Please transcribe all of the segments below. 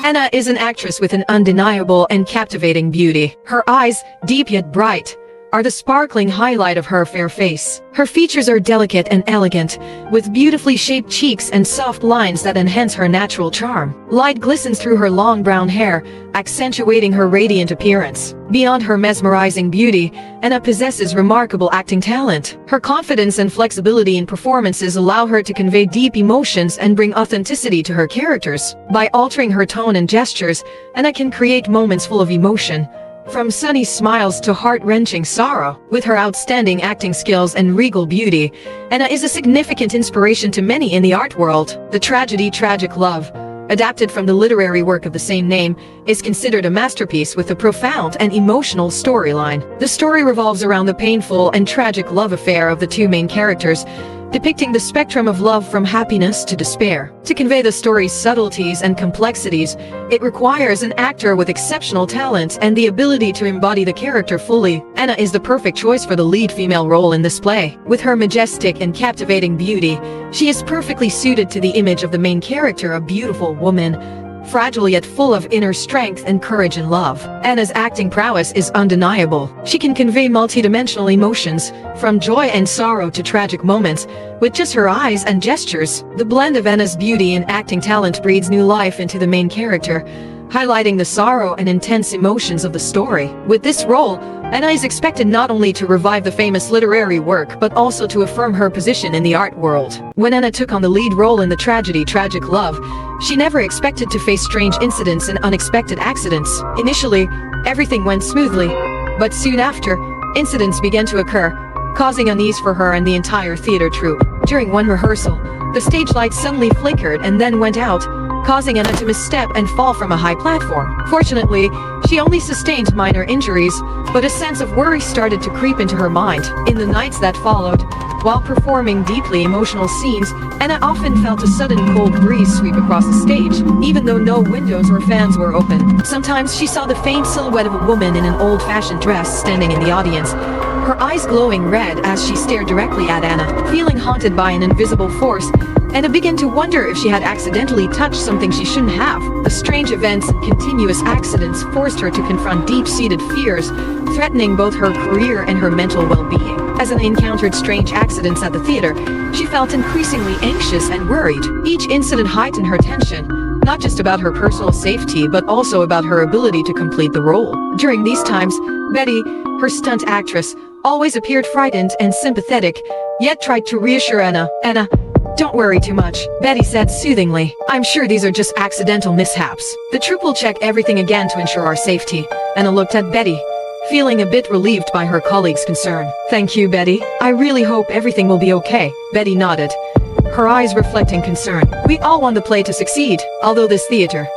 Anna is an actress with an undeniable and captivating beauty. Her eyes, deep yet bright, are the sparkling highlight of her fair face. Her features are delicate and elegant, with beautifully shaped cheeks and soft lines that enhance her natural charm. Light glistens through her long brown hair, accentuating her radiant appearance. Beyond her mesmerizing beauty, Anna possesses remarkable acting talent. Her confidence and flexibility in performances allow her to convey deep emotions and bring authenticity to her characters. By altering her tone and gestures, Anna can create moments full of emotion, from sunny smiles to heart-wrenching sorrow. With her outstanding acting skills and regal beauty, Anna is a significant inspiration to many in the art world. The tragedy Tragic Love, adapted from the literary work of the same name, is considered a masterpiece with a profound and emotional storyline. The story revolves around the painful and tragic love affair of the two main characters, depicting the spectrum of love from happiness to despair. To convey the story's subtleties and complexities, it requires an actor with exceptional talent and the ability to embody the character fully. Anna is the perfect choice for the lead female role in this play. With her majestic and captivating beauty, she is perfectly suited to the image of the main character, a beautiful woman, fragile yet full of inner strength and courage and love. Anna's acting prowess is undeniable. She can convey multidimensional emotions, from joy and sorrow to tragic moments, with just her eyes and gestures. The blend of Anna's beauty and acting talent breathes new life into the main character, highlighting the sorrow and intense emotions of the story. With this role, Anna is expected not only to revive the famous literary work but also to affirm her position in the art world. When Anna took on the lead role in the tragedy Tragic Love, she never expected to face strange incidents and unexpected accidents. Initially, everything went smoothly, but soon after, incidents began to occur, causing unease for her and the entire theater troupe. During one rehearsal, the stage lights suddenly flickered and then went out, causing Anna to misstep and fall from a high platform. Fortunately, she only sustained minor injuries, but a sense of worry started to creep into her mind. In the nights that followed, while performing deeply emotional scenes, Anna often felt a sudden cold breeze sweep across the stage, even though no windows or fans were open. Sometimes she saw the faint silhouette of a woman in an old-fashioned dress standing in the audience, her eyes glowing red as she stared directly at Anna. Feeling haunted by an invisible force, Anna began to wonder if she had accidentally touched something she shouldn't have. The strange events and continuous accidents forced her to confront deep-seated fears, threatening both her career and her mental well-being. As Anna encountered strange accidents at the theater, she felt increasingly anxious and worried. Each incident heightened her tension, not just about her personal safety but also about her ability to complete the role. During these times, Betty, her stunt actress, always appeared frightened and sympathetic, yet tried to reassure Anna. "Anna, don't worry too much," Betty said soothingly. "I'm sure these are just accidental mishaps. The troupe will check everything again to ensure our safety." Anna looked at Betty, feeling a bit relieved by her colleague's concern. "Thank you, Betty. I really hope everything will be okay." Betty nodded, her eyes reflecting concern. "We all want the play to succeed, although this theater..."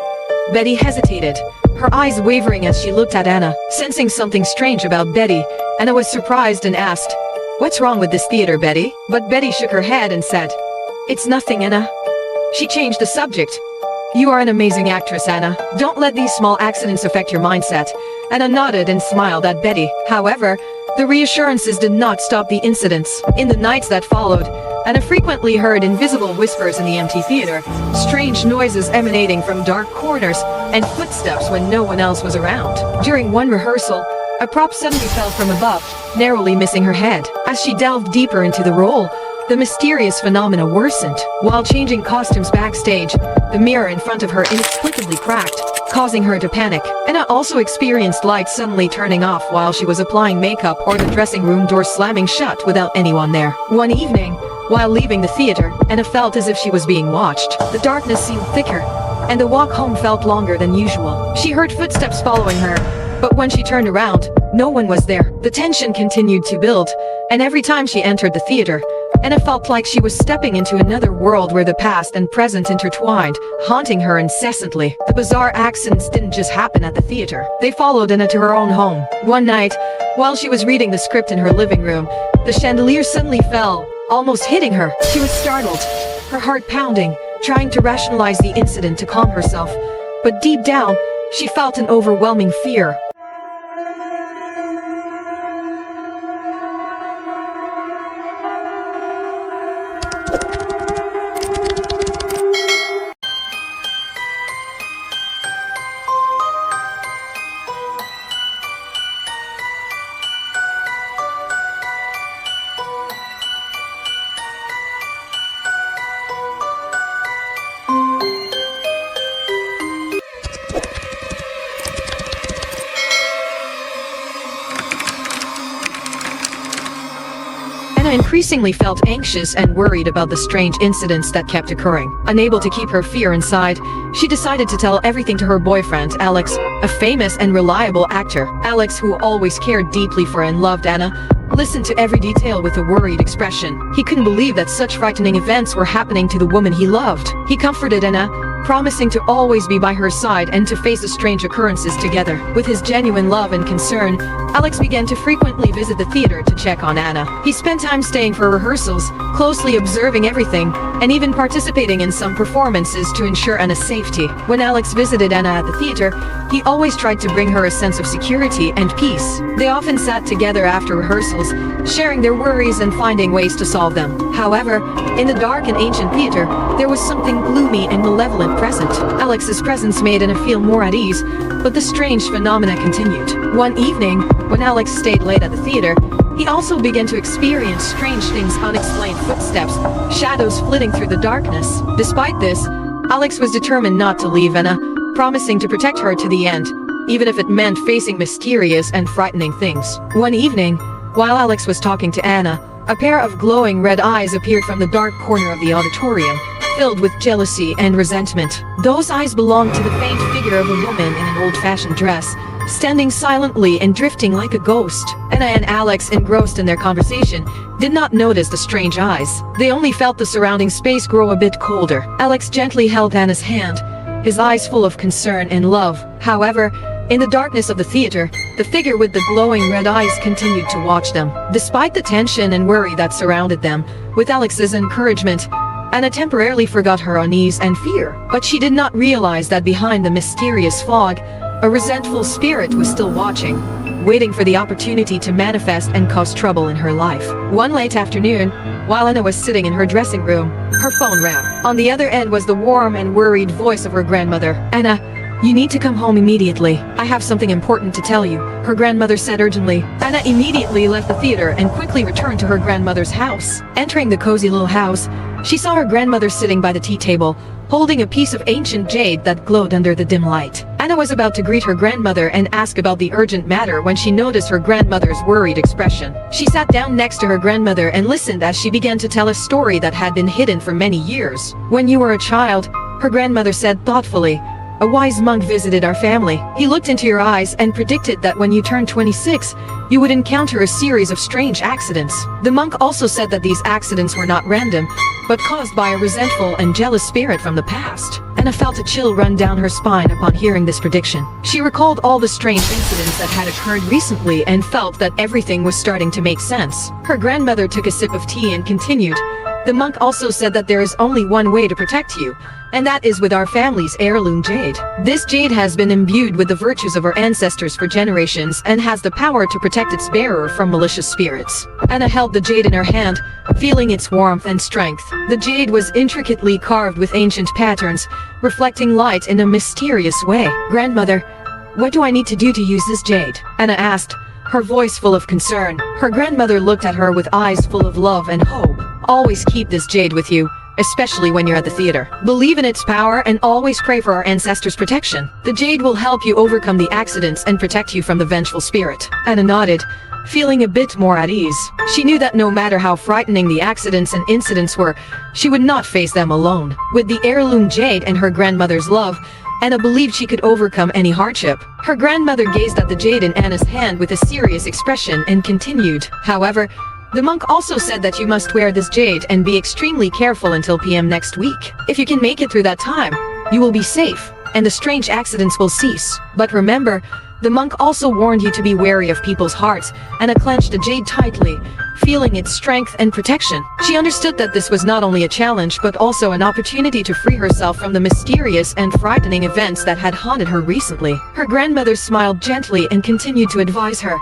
Betty hesitated, her eyes wavering as she looked at Anna. Sensing something strange about Betty, Anna was surprised and asked, "What's wrong with this theater, Betty?" But Betty shook her head and said, "It's nothing, Anna." She changed the subject. "You are an amazing actress, Anna. Don't let these small accidents affect your mindset." Anna nodded and smiled at Betty. However, the reassurances did not stop the incidents. In the nights that followed, Anna frequently heard invisible whispers in the empty theater, strange noises emanating from dark corners, and footsteps when no one else was around. During one rehearsal, a prop suddenly fell from above, narrowly missing her head. As she delved deeper into the role, the mysterious phenomena worsened. While changing costumes backstage, the mirror in front of her inexplicably cracked, causing her to panic. Anna also experienced lights suddenly turning off while she was applying makeup or the dressing room door slamming shut without anyone there. One evening, while leaving the theater, Anna felt as if she was being watched. The darkness seemed thicker, and the walk home felt longer than usual. She heard footsteps following her, but when she turned around, no one was there. The tension continued to build, and every time she entered the theater, Anna felt like she was stepping into another world where the past and present intertwined, haunting her incessantly. The bizarre accidents didn't just happen at the theater. They followed Anna to her own home. One night, while she was reading the script in her living room, the chandelier suddenly fell, almost hitting her. She was startled, her heart pounding, trying to rationalize the incident to calm herself. But deep down, she felt an overwhelming fear. Anna increasingly felt anxious and worried about the strange incidents that kept occurring. Unable to keep her fear inside, she decided to tell everything to her boyfriend, Alex, a famous and reliable actor. Alex, who always cared deeply for and loved Anna, listened to every detail with a worried expression. He couldn't believe that such frightening events were happening to the woman he loved. He comforted Anna, promising to always be by her side and to face the strange occurrences together. With his genuine love and concern, Alex began to frequently visit the theater to check on Anna. He spent time staying for rehearsals, closely observing everything, and even participating in some performances to ensure Anna's safety. When Alex visited Anna at the theater, he always tried to bring her a sense of security and peace. They often sat together after rehearsals, sharing their worries and finding ways to solve them. However, in the dark and ancient theater, there was something gloomy and malevolent present. Alex's presence made Anna feel more at ease, but the strange phenomena continued. One evening, when Alex stayed late at the theater, he also began to experience strange things, unexplained footsteps, shadows flitting through the darkness. Despite this, Alex was determined not to leave Anna, promising to protect her to the end, even if it meant facing mysterious and frightening things. One evening, while Alex was talking to Anna, a pair of glowing red eyes appeared from the dark corner of the auditorium, filled with jealousy and resentment. Those eyes belonged to the faint figure of a woman in an old-fashioned dress, standing silently and drifting like a ghost. Anna and Alex, engrossed in their conversation, did not notice the strange eyes. They only felt the surrounding space grow a bit colder. Alex gently held Anna's hand, his eyes full of concern and love. However, in the darkness of the theater, the figure with the glowing red eyes continued to watch them. Despite the tension and worry that surrounded them, with Alex's encouragement, Anna temporarily forgot her unease and fear. But she did not realize that behind the mysterious fog, a resentful spirit was still watching, waiting for the opportunity to manifest and cause trouble in her life. One late afternoon, while Anna was sitting in her dressing room, her phone rang. On the other end was the warm and worried voice of her grandmother. "Anna, you need to come home immediately. I have something important to tell you," her grandmother said urgently. Anna immediately left the theater and quickly returned to her grandmother's house. Entering the cozy little house, she saw her grandmother sitting by the tea table, holding a piece of ancient jade that glowed under the dim light. Anna was about to greet her grandmother and ask about the urgent matter when she noticed her grandmother's worried expression. She sat down next to her grandmother and listened as she began to tell a story that had been hidden for many years. "When you were a child," her grandmother said thoughtfully, "a wise monk visited our family. He looked into your eyes and predicted that when you turned 26, you would encounter a series of strange accidents. The monk also said that these accidents were not random, but caused by a resentful and jealous spirit from the past." Anna felt a chill run down her spine upon hearing this prediction. She recalled all the strange incidents that had occurred recently and felt that everything was starting to make sense. Her grandmother took a sip of tea and continued, "The monk also said that there is only one way to protect you, and that is with our family's heirloom jade. This jade has been imbued with the virtues of our ancestors for generations and has the power to protect its bearer from malicious spirits." Anna held the jade in her hand, feeling its warmth and strength. The jade was intricately carved with ancient patterns, reflecting light in a mysterious way. "Grandmother, what do I need to do to use this jade?" Anna asked, her voice full of concern. Her grandmother looked at her with eyes full of love and hope. "Always keep this jade with you, especially when you're at the theater. Believe in its power and always pray for our ancestors' protection. The jade will help you overcome the accidents and protect you from the vengeful spirit." Anna nodded, feeling a bit more at ease. She knew that no matter how frightening the accidents and incidents were, she would not face them alone. With the heirloom jade and her grandmother's love, Anna believed she could overcome any hardship. Her grandmother gazed at the jade in Anna's hand with a serious expression and continued, "However, the monk also said that you must wear this jade and be extremely careful until PM next week. If you can make it through that time, you will be safe, and the strange accidents will cease. But remember, the monk also warned you to be wary of people's hearts." Anna clenched the jade tightly, feeling its strength and protection. She understood that this was not only a challenge but also an opportunity to free herself from the mysterious and frightening events that had haunted her recently. Her grandmother smiled gently and continued to advise her,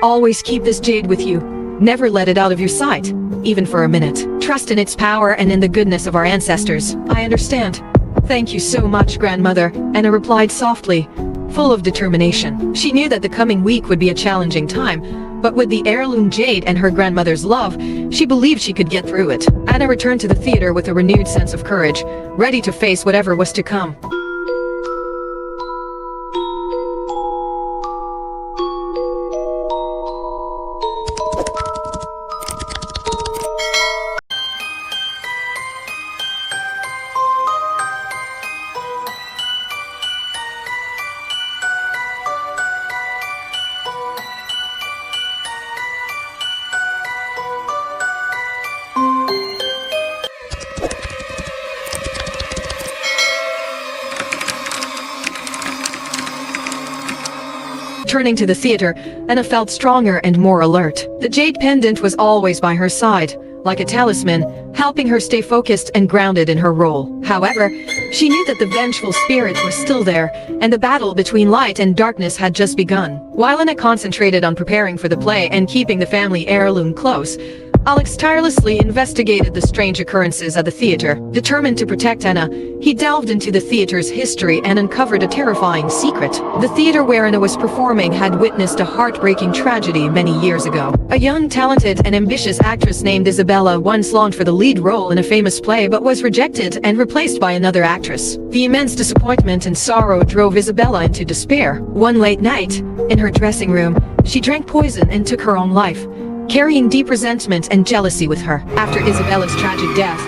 "Always keep this jade with you. Never let it out of your sight, even for a minute. Trust in its power and in the goodness of our ancestors." "I understand. Thank you so much, grandmother," Anna replied softly, full of determination. She knew that the coming week would be a challenging time, but with the heirloom jade and her grandmother's love, she believed she could get through it. Anna returned to the theater with a renewed sense of courage, ready to face whatever was to come. Returning to the theater, Anna felt stronger and more alert. The jade pendant was always by her side, like a talisman, helping her stay focused and grounded in her role. However, she knew that the vengeful spirit was still there, and the battle between light and darkness had just begun. While Anna concentrated on preparing for the play and keeping the family heirloom close, Alex tirelessly investigated the strange occurrences at the theater. Determined to protect Anna, he delved into the theater's history and uncovered a terrifying secret. The theater where Anna was performing had witnessed a heartbreaking tragedy many years ago. A young, talented, and ambitious actress named Isabella once longed for the lead role in a famous play but was rejected and replaced by another actress. The immense disappointment and sorrow drove Isabella into despair. One late night, in her dressing room, she drank poison and took her own life, carrying deep resentment and jealousy with her. After Isabella's tragic death,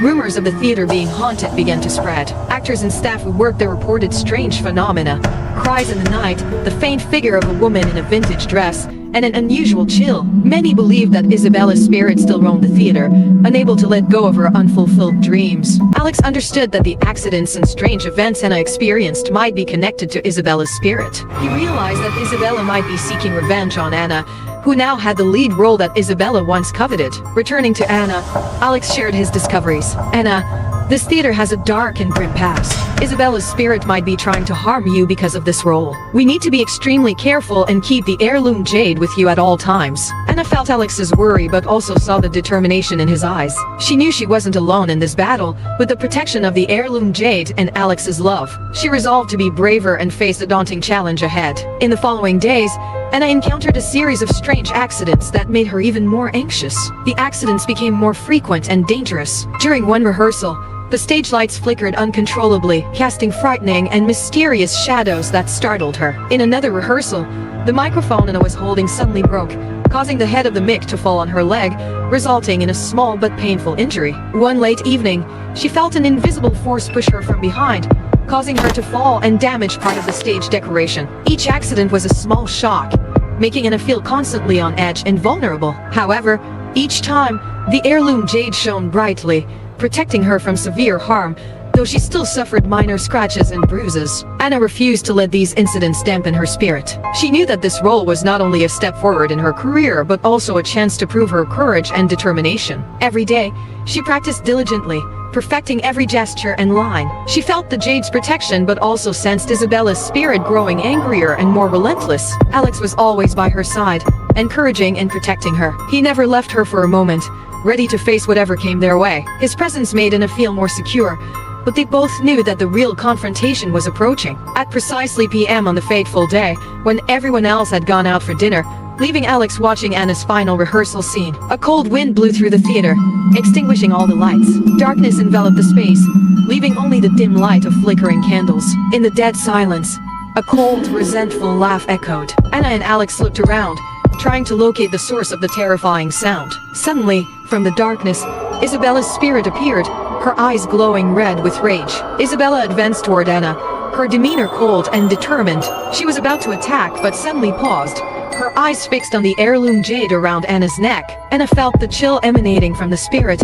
rumors of the theater being haunted began to spread. Actors and staff who worked there reported strange phenomena: cries in the night, the faint figure of a woman in a vintage dress, and an unusual chill. Many believed that Isabella's spirit still roamed the theater, unable to let go of her unfulfilled dreams. Alex understood that the accidents and strange events Anna experienced might be connected to Isabella's spirit. He realized that Isabella might be seeking revenge on Anna, who now had the lead role that Isabella once coveted. Returning to Anna, Alex shared his discoveries. Anna, this theater has a dark and grim past. Isabella's spirit might be trying to harm you because of this role. We need to be extremely careful and keep the heirloom jade with you at all times. Anna felt Alex's worry but also saw the determination in his eyes. She knew she wasn't alone in this battle. With the protection of the heirloom jade and Alex's love, she resolved to be braver and face the daunting challenge ahead. In the following days, Anna encountered a series of strange accidents that made her even more anxious. The accidents became more frequent and dangerous. During one rehearsal, the stage lights flickered uncontrollably, casting frightening and mysterious shadows that startled her. In another rehearsal, the microphone Anna was holding suddenly broke, causing the head of the mic to fall on her leg, resulting in a small but painful injury. One late evening, she felt an invisible force push her from behind, causing her to fall and damage part of the stage decoration. Each accident was a small shock, making Anna feel constantly on edge and vulnerable. However, each time, the heirloom jade shone brightly, protecting her from severe harm, though she still suffered minor scratches and bruises. Anna refused to let these incidents dampen her spirit. She knew that this role was not only a step forward in her career, but also a chance to prove her courage and determination. Every day, she practiced diligently, perfecting every gesture and line. She felt the jade's protection but also sensed Isabella's spirit growing angrier and more relentless. Alex was always by her side, encouraging and protecting her. He never left her for a moment, ready to face whatever came their way. His presence made Anna feel more secure, but they both knew that the real confrontation was approaching. At precisely PM on the fateful day, when everyone else had gone out for dinner, leaving Alex watching Anna's final rehearsal scene, a cold wind blew through the theater, extinguishing all the lights. Darkness enveloped the space, leaving only the dim light of flickering candles. In the dead silence, a cold, resentful laugh echoed. Anna and Alex looked around, trying to locate the source of the terrifying sound. Suddenly, from the darkness, Isabella's spirit appeared, her eyes glowing red with rage. Isabella advanced toward Anna, her demeanor cold and determined. She was about to attack but suddenly paused, her eyes fixed on the heirloom jade around Anna's neck. Anna felt the chill emanating from the spirit,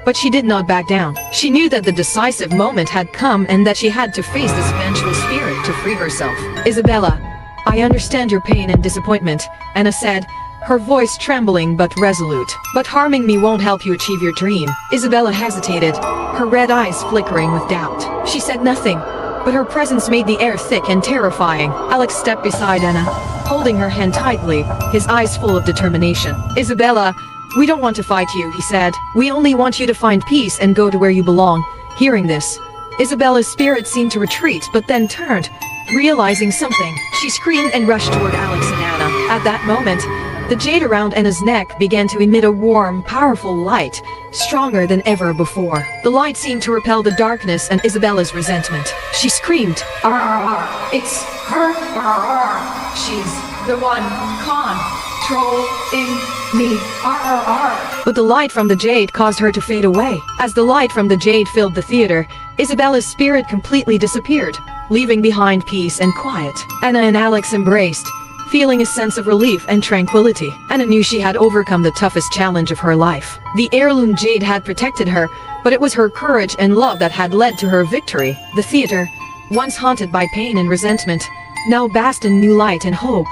but she did not back down. She knew that the decisive moment had come and that she had to face this vengeful spirit to free herself. Isabella, I understand your pain and disappointment, Anna said, her voice trembling but resolute. But harming me won't help you achieve your dream. Isabella hesitated, her red eyes flickering with doubt. She said nothing, but her presence made the air thick and terrifying. Alex stepped beside Anna, holding her hand tightly, his eyes full of determination. Isabella, we don't want to fight you, he said. We only want you to find peace and go to where you belong. Hearing this, Isabella's spirit seemed to retreat but then turned, realizing something. She screamed and rushed toward Alex and Anna. At that moment, the jade around Anna's neck began to emit a warm, powerful light, stronger than ever before. The light seemed to repel the darkness and Isabella's resentment. She screamed, "Arr, it's her, arr, she's the one controlling me, arr." But the light from the jade caused her to fade away. As the light from the jade filled the theater, Isabella's spirit completely disappeared, leaving behind peace and quiet. Anna and Alex embraced, feeling a sense of relief and tranquility. Anna knew she had overcome the toughest challenge of her life. The heirloom jade had protected her, but it was her courage and love that had led to her victory. The theater, once haunted by pain and resentment, now basked in new light and hope.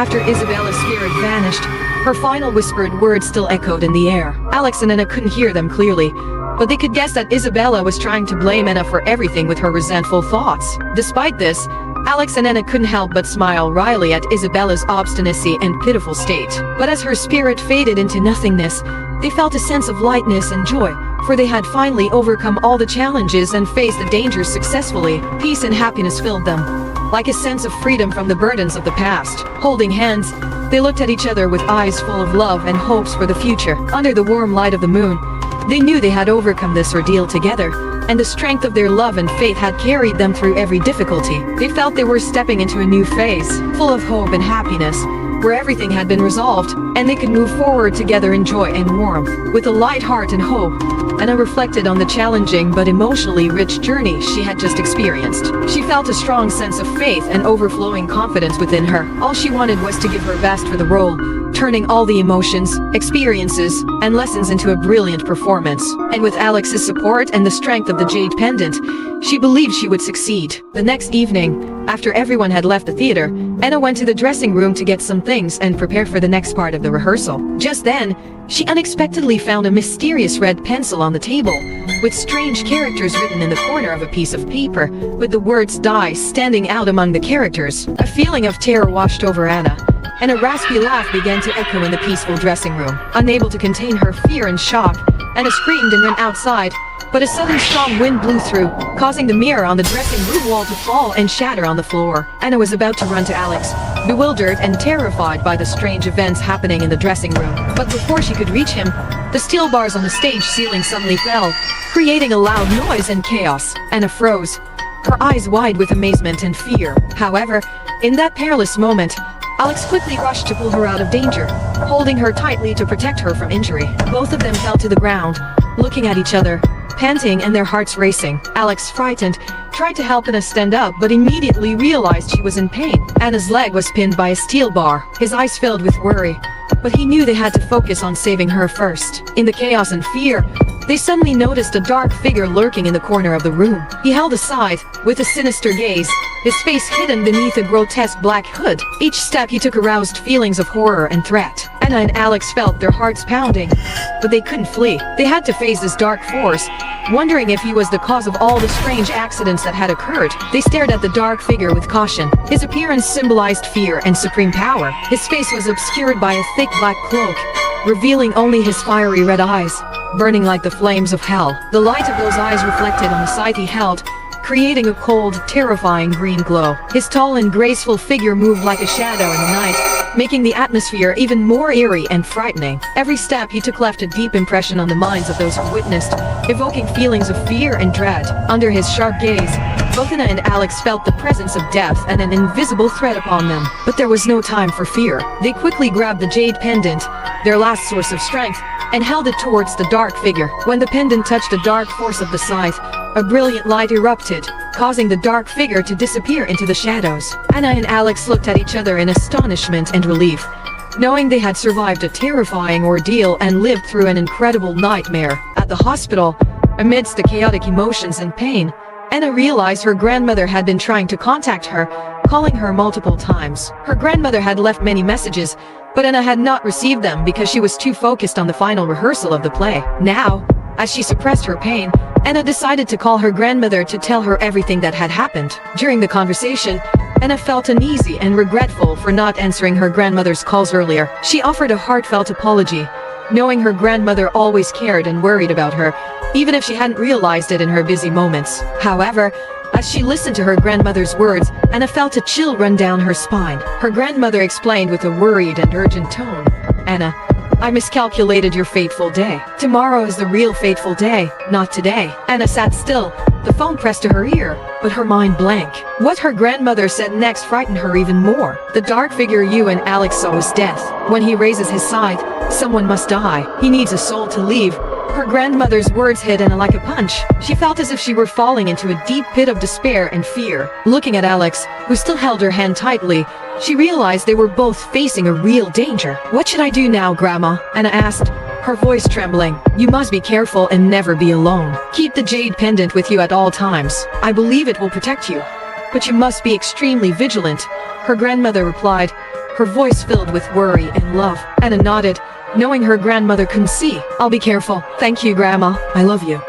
After Isabella's spirit vanished, her final whispered words still echoed in the air. Alex and Anna couldn't hear them clearly, but they could guess that Isabella was trying to blame Anna for everything with her resentful thoughts. Despite this, Alex and Anna couldn't help but smile wryly at Isabella's obstinacy and pitiful state. But as her spirit faded into nothingness, they felt a sense of lightness and joy, for they had finally overcome all the challenges and faced the dangers successfully. Peace and happiness filled them, like a sense of freedom from the burdens of the past. Holding hands, they looked at each other with eyes full of love and hopes for the future. Under the warm light of the moon, they knew they had overcome this ordeal together, and the strength of their love and faith had carried them through every difficulty. They felt they were stepping into a new phase, full of hope and happiness, where everything had been resolved, and they could move forward together in joy and warmth. With a light heart and hope, Anna reflected on the challenging but emotionally rich journey she had just experienced. She felt a strong sense of faith and overflowing confidence within her. All she wanted was to give her best for the role, turning all the emotions, experiences, and lessons into a brilliant performance. And with Alex's support and the strength of the jade pendant, she believed she would succeed. The next evening, after everyone had left the theater, Anna went to the dressing room to get some things and prepare for the next part of the rehearsal. Just then, she unexpectedly found a mysterious red pencil on the table, with strange characters written in the corner of a piece of paper, with the words "die" standing out among the characters. A feeling of terror washed over Anna, and a raspy laugh began to echo in the peaceful dressing room. Unable to contain her fear and shock, Anna screamed and ran outside, but a sudden strong wind blew through, causing the mirror on the dressing room wall to fall and shatter on the floor. Anna was about to run to Alex, bewildered and terrified by the strange events happening in the dressing room. But before she could reach him, the steel bars on the stage ceiling suddenly fell, creating a loud noise and chaos. Anna froze, her eyes wide with amazement and fear. However, in that perilous moment, Alex quickly rushed to pull her out of danger, holding her tightly to protect her from injury. Both of them fell to the ground, looking at each other, panting and their hearts racing. Alex, frightened, tried to help Anna stand up but immediately realized she was in pain. Anna's leg was pinned by a steel bar. His eyes filled with worry, but he knew they had to focus on saving her first. In the chaos and fear, they suddenly noticed a dark figure lurking in the corner of the room. He held a scythe, with a sinister gaze, his face hidden beneath a grotesque black hood. Each step he took aroused feelings of horror and threat. Anna and Alex felt their hearts pounding, but they couldn't flee. They had to face this dark force, wondering if he was the cause of all the strange accidents that had occurred. They stared at the dark figure with caution. His appearance symbolized fear and supreme power. His face was obscured by a thick black cloak, revealing only his fiery red eyes, burning like the flames of hell. The light of those eyes reflected on the scythe he held, creating a cold, terrifying green glow. His tall and graceful figure moved like a shadow in the night, making the atmosphere even more eerie and frightening. Every step he took left a deep impression on the minds of those who witnessed, evoking feelings of fear and dread. Under his sharp gaze, both Anna and Alex felt the presence of death and an invisible threat upon them. But there was no time for fear. They quickly grabbed the jade pendant, their last source of strength, and held it towards the dark figure. When the pendant touched the dark force of the scythe, a brilliant light erupted, causing the dark figure to disappear into the shadows. Anna and Alex looked at each other in astonishment and relief, knowing they had survived a terrifying ordeal and lived through an incredible nightmare. At the hospital, amidst the chaotic emotions and pain, Anna realized her grandmother had been trying to contact her, calling her multiple times. Her grandmother had left many messages, but Anna had not received them because she was too focused on the final rehearsal of the play. Now, as she suppressed her pain, Anna decided to call her grandmother to tell her everything that had happened. During the conversation, Anna felt uneasy and regretful for not answering her grandmother's calls earlier. She offered a heartfelt apology, knowing her grandmother always cared and worried about her, even if she hadn't realized it in her busy moments. However, as she listened to her grandmother's words, Anna felt a chill run down her spine. Her grandmother explained with a worried and urgent tone, "Anna, I miscalculated your fateful day. Tomorrow is the real fateful day, not today." Anna sat still, the phone pressed to her ear, but her mind blank. What her grandmother said next frightened her even more. The dark figure you and Alex saw is death. When he raises his scythe, someone must die. He needs a soul to leave. Her grandmother's words hit Anna like a punch. She felt as if she were falling into a deep pit of despair and fear. Looking at Alex, who still held her hand tightly, she realized they were both facing a real danger. "What should I do now, Grandma?" Anna asked, her voice trembling. "You must be careful and never be alone. Keep the jade pendant with you at all times. I believe it will protect you, but you must be extremely vigilant," her grandmother replied, her voice filled with worry and love. Anna nodded, knowing her grandmother couldn't see. "I'll be careful. Thank you, Grandma. I love you."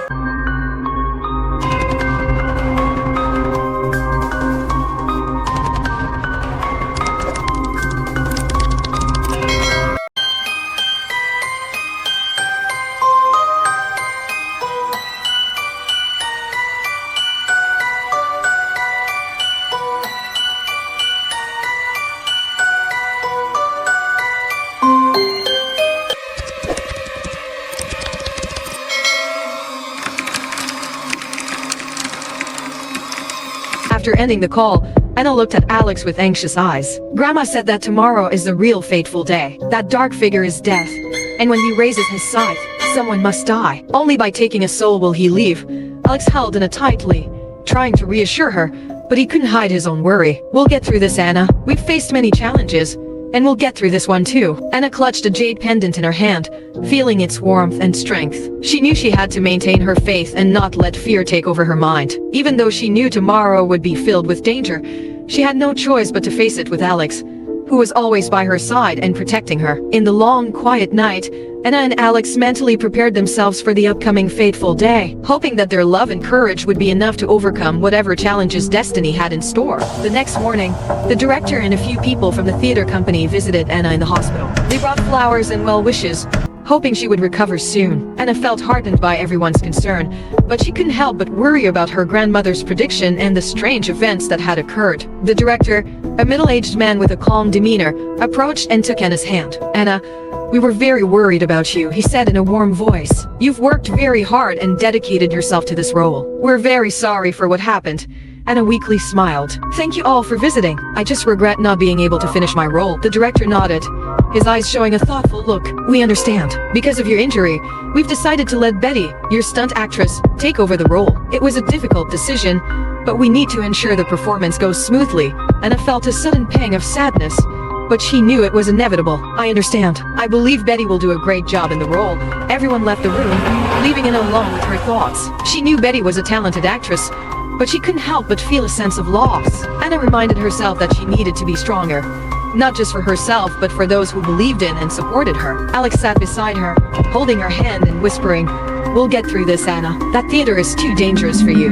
After ending the call, Anna looked at Alex with anxious eyes. Grandma said that tomorrow is the real fateful day. That dark figure is death. And when he raises his scythe, someone must die. Only by taking a soul will he leave. Alex held Anna tightly, trying to reassure her, but he couldn't hide his own worry. "We'll get through this, Anna. We've faced many challenges, and we'll get through this one too." Anna clutched a jade pendant in her hand, feeling its warmth and strength. She knew she had to maintain her faith and not let fear take over her mind. Even though she knew tomorrow would be filled with danger, she had no choice but to face it with Alex, who was always by her side and protecting her. In the long, quiet night, Anna and Alex mentally prepared themselves for the upcoming fateful day, hoping that their love and courage would be enough to overcome whatever challenges destiny had in store. The next morning, the director and a few people from the theater company visited Anna in the hospital. They brought flowers and well wishes, hoping she would recover soon. Anna felt heartened by everyone's concern, but she couldn't help but worry about her grandmother's prediction and the strange events that had occurred. The director, a middle-aged man with a calm demeanor, approached and took Anna's hand. "Anna, we were very worried about you," he said in a warm voice. "You've worked very hard and dedicated yourself to this role. We're very sorry for what happened." Anna weakly smiled. "Thank you all for visiting. I just regret not being able to finish my role." The director nodded, his eyes showing a thoughtful look. "We understand. Because of your injury, we've decided to let Betty, your stunt actress, take over the role. It was a difficult decision, but we need to ensure the performance goes smoothly." Anna felt a sudden pang of sadness, but she knew it was inevitable. "I understand. I believe Betty will do a great job in the role." Everyone left the room, leaving Anna alone with her thoughts. She knew Betty was a talented actress, but she couldn't help but feel a sense of loss. Anna reminded herself that she needed to be stronger, not just for herself, but for those who believed in and supported her. Alex sat beside her, holding her hand and whispering, "We'll get through this, Anna. That theater is too dangerous for you.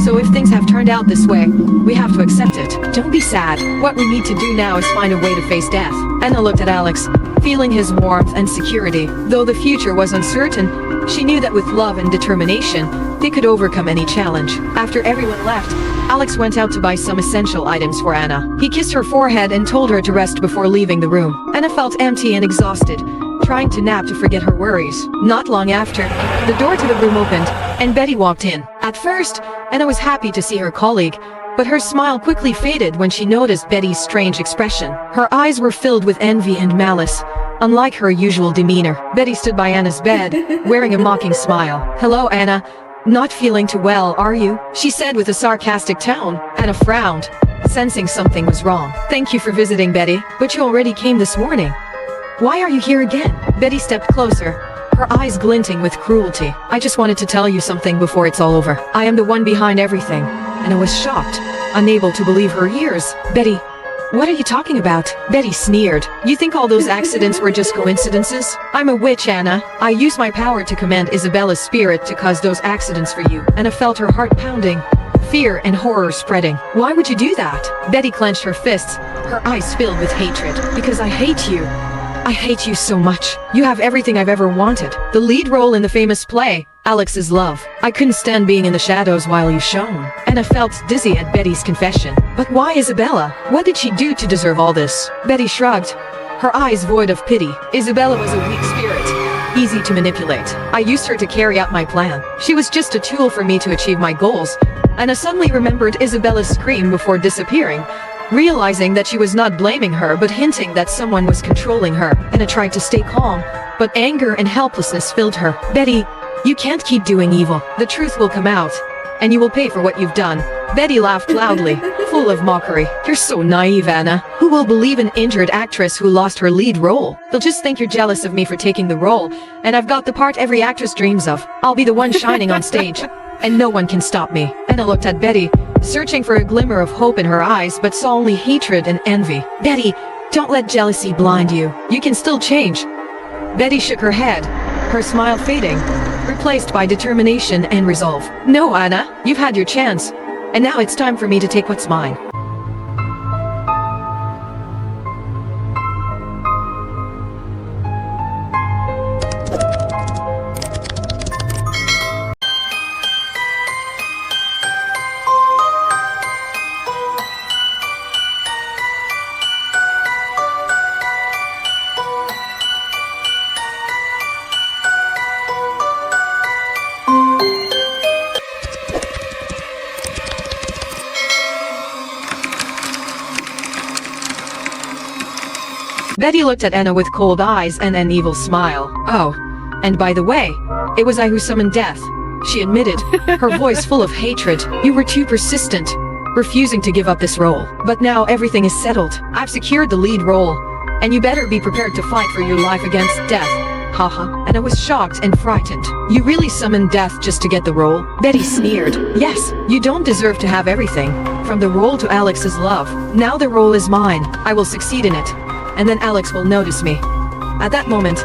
So if things have turned out this way, we have to accept it. Don't be sad. What we need to do now is find a way to face death." Anna looked at Alex, feeling his warmth and security. Though the future was uncertain, she knew that with love and determination, they could overcome any challenge. After everyone left, Alex went out to buy some essential items for Anna. He kissed her forehead and told her to rest before leaving the room. Anna felt empty and exhausted, trying to nap to forget her worries. Not long after, the door to the room opened, and Betty walked in. At first, Anna was happy to see her colleague, but her smile quickly faded when she noticed Betty's strange expression. Her eyes were filled with envy and malice, unlike her usual demeanor. Betty stood by Anna's bed, wearing a mocking smile. "Hello, Anna. Not feeling too well, are you?" she said with a sarcastic tone. Anna frowned, sensing something was wrong. "Thank you for visiting, Betty, but you already came this morning. Why are you here again?" Betty stepped closer, her eyes glinting with cruelty. "I just wanted to tell you something before it's all over. I am the one behind everything." Anna was shocked, unable to believe her ears. "Betty, what are you talking about?" Betty sneered. "You think all those accidents were just coincidences? I'm a witch, Anna. I use my power to command Isabella's spirit to cause those accidents for you." Anna felt her heart pounding, fear and horror spreading. "Why would you do that?" Betty clenched her fists, her eyes filled with hatred. "Because I hate you. I hate you so much. You have everything I've ever wanted. The lead role in the famous play, Alex's Love. I couldn't stand being in the shadows while you shone." Anna felt dizzy at Betty's confession. "But why Isabella? What did she do to deserve all this?" Betty shrugged, her eyes void of pity. "Isabella was a weak spirit, easy to manipulate. I used her to carry out my plan. She was just a tool for me to achieve my goals." Anna suddenly remembered Isabella's scream before disappearing, realizing that she was not blaming her but hinting that someone was controlling her. Anna tried to stay calm, but anger and helplessness filled her. "Betty, you can't keep doing evil. The truth will come out, and you will pay for what you've done." Betty laughed loudly, full of mockery. "You're so naive, Anna. Who will believe an injured actress who lost her lead role? They'll just think you're jealous of me for taking the role, and I've got the part every actress dreams of. I'll be the one shining on stage, and no one can stop me." Anna looked at Betty, searching for a glimmer of hope in her eyes, but saw only hatred and envy. "Betty, Don't let jealousy blind you. You can still change. Betty shook her head, her smile fading, replaced by determination and resolve. No, Anna, you've had your chance, and now it's time for me to take what's mine. Betty looked at Anna with cold eyes and an evil smile. Oh, and by the way, it was I who summoned death, she admitted, her voice full of hatred. You were too persistent, refusing to give up this role. But now everything is settled. I've secured the lead role, and you better be prepared to fight for your life against death. Haha. Anna was shocked and frightened. You really summoned death just to get the role? Betty sneered. Yes, you don't deserve to have everything, from the role to Alex's love. Now the role is mine. I will succeed in it, and then Alex will notice me. At that moment,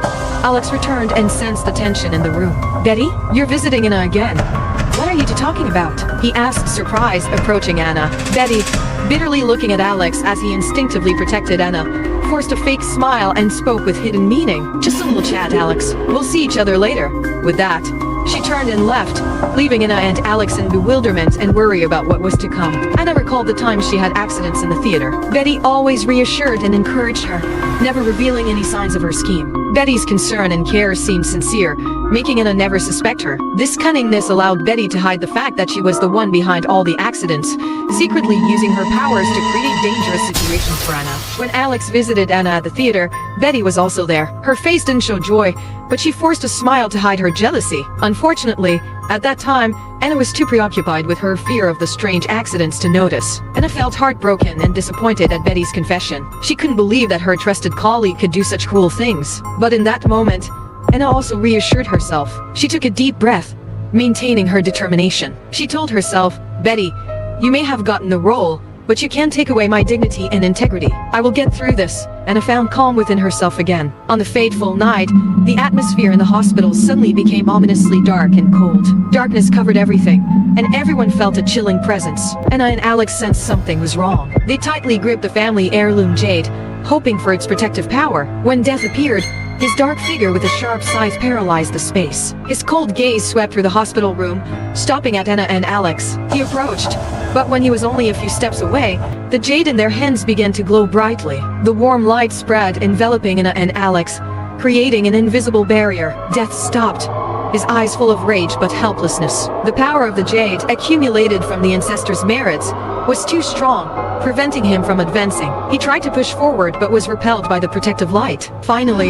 Alex returned and sensed the tension in the room. Betty, you're visiting Anna again. What are you two talking about? He asked, surprised, approaching Anna. Betty, bitterly looking at Alex as he instinctively protected Anna, forced a fake smile and spoke with hidden meaning. Just a little chat, Alex. We'll see each other later. With that, she turned and left, leaving Anna and Alex in bewilderment and worry about what was to come. Anna recalled the times she had accidents in the theater. Betty always reassured and encouraged her, never revealing any signs of her scheme. Betty's concern and care seemed sincere, making Anna never suspect her. This cunningness allowed Betty to hide the fact that she was the one behind all the accidents, secretly using her powers to create dangerous situations for Anna. When Alex visited Anna at the theater, Betty was also there. Her face didn't show joy, but she forced a smile to hide her jealousy. Unfortunately, at that time, Anna was too preoccupied with her fear of the strange accidents to notice. Anna felt heartbroken and disappointed at Betty's confession. She couldn't believe that her trusted colleague could do such cruel things. But in that moment, Anna also reassured herself. She took a deep breath, maintaining her determination. She told herself, Betty, you may have gotten the role, but you can't take away my dignity and integrity. I will get through this. Anna found calm within herself again. On the fateful night, the atmosphere in the hospital suddenly became ominously dark and cold. Darkness covered everything, and everyone felt a chilling presence. Anna and Alex sensed something was wrong. They tightly gripped the family heirloom jade, hoping for its protective power. When death appeared, his dark figure with a sharp scythe paralyzed the space. His cold gaze swept through the hospital room, stopping at Anna and Alex. He approached, but when he was only a few steps away, the jade in their hands began to glow brightly. The warm light spread, enveloping Anna and Alex, creating an invisible barrier. Death stopped, his eyes full of rage but helplessness. The power of the jade, accumulated from the ancestors' merits, was too strong, preventing him from advancing. He tried to push forward but was repelled by the protective light. Finally,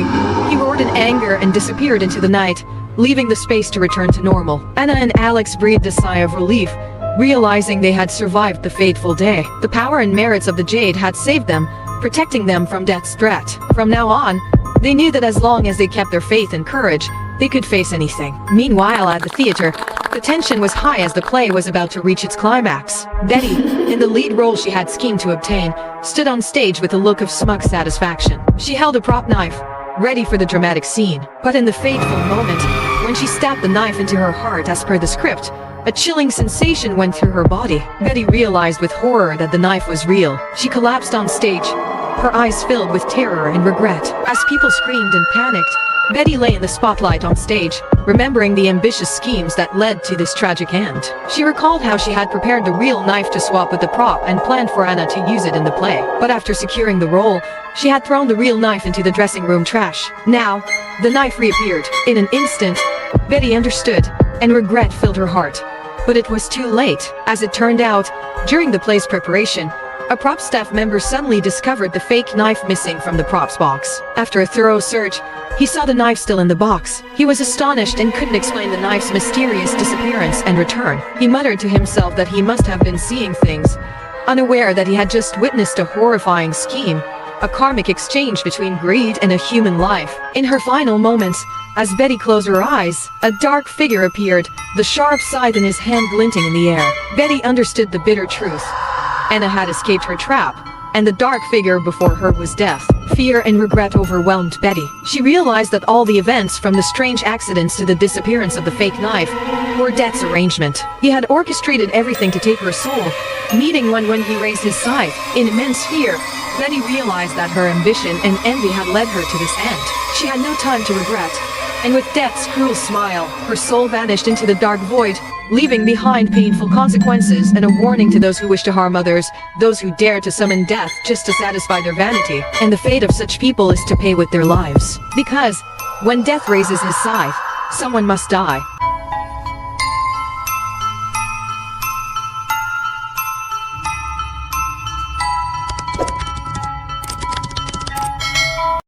he roared in anger and disappeared into the night, leaving the space to return to normal. Anna and Alex breathed a sigh of relief, realizing they had survived the fateful day. The power and merits of the jade had saved them, protecting them from death's threat. From now on, they knew that as long as they kept their faith and courage, they could face anything. Meanwhile, at the theater, the tension was high as the play was about to reach its climax. Betty, in the lead role she had schemed to obtain, stood on stage with a look of smug satisfaction. She held a prop knife, ready for the dramatic scene. But in the fateful moment, when she stabbed the knife into her heart as per the script, a chilling sensation went through her body. Betty realized with horror that the knife was real. She collapsed on stage, her eyes filled with terror and regret. As people screamed and panicked, Betty lay in the spotlight on stage, remembering the ambitious schemes that led to this tragic end. She recalled how she had prepared the real knife to swap with the prop and planned for Anna to use it in the play. But after securing the role, she had thrown the real knife into the dressing room trash. Now, the knife reappeared. In an instant, Betty understood, and regret filled her heart. But it was too late. As it turned out, during the play's preparation, a prop staff member suddenly discovered the fake knife missing from the props box. After a thorough search, he saw the knife still in the box. He was astonished and couldn't explain the knife's mysterious disappearance and return. He muttered to himself that he must have been seeing things, unaware that he had just witnessed a horrifying scheme, a karmic exchange between greed and a human life. In her final moments, as Betty closed her eyes, a dark figure appeared, the sharp scythe in his hand glinting in the air. Betty understood the bitter truth. Anna had escaped her trap, and the dark figure before her was death. Fear and regret overwhelmed Betty. She realized that all the events, from the strange accidents to the disappearance of the fake knife, were Death's arrangement. He had orchestrated everything to take her soul, meeting one when he raised his scythe. In immense fear, Betty realized that her ambition and envy had led her to this end. She had no time to regret, and with Death's cruel smile, her soul vanished into the dark void, leaving behind painful consequences and a warning to those who wish to harm others, those who dare to summon death just to satisfy their vanity. And the fate of such people is to pay with their lives. Because when Death raises his scythe, someone must die.